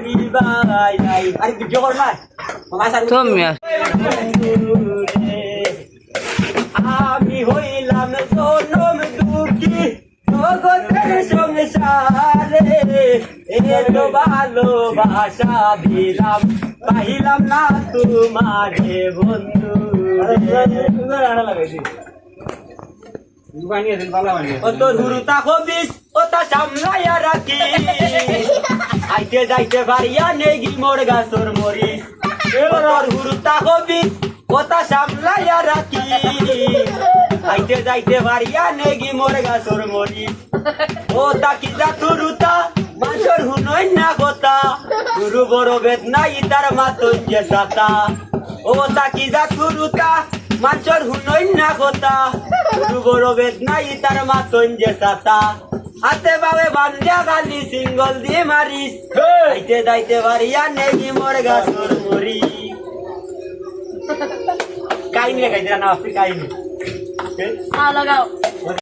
ভাই নাই আরে ভিডিও কর না তুমি আমি হইলাম জনম দুঃখী জগতের সংসারে এত ভালোবাসা দিলাম পাইলাম না তোমারে বন্ধু তোর হুরুতা হবিস ওটা সামলাইয়া রাখি আইতে যাইতে বাড়িয়া নেগি মোর গাছর মরিস তোর হুরুতা হবিস ওটা সামলাইয়া রাখি আইতে যাইতে বাড়িয়া নেগি মোর গাছর মরিস ও তাকি যা তুরুতা মানুষের হুনই না কথা গুরু বড় বেদনাই তার মাতন যে সাতা ও তাকি যা তুরুতা মানুষের হুনই না কথা গুরু বড় বেদনাই তার মাতন যে সাতা হাতে বাবে বান্ধিয়া গালি সিঙ্গল দিয়ে মারিস আইতে যাইতে বাড়িয়া নেগি মোর গাছর মরি কাহিনী গাইতে না আপনি কাহিনী লাগাও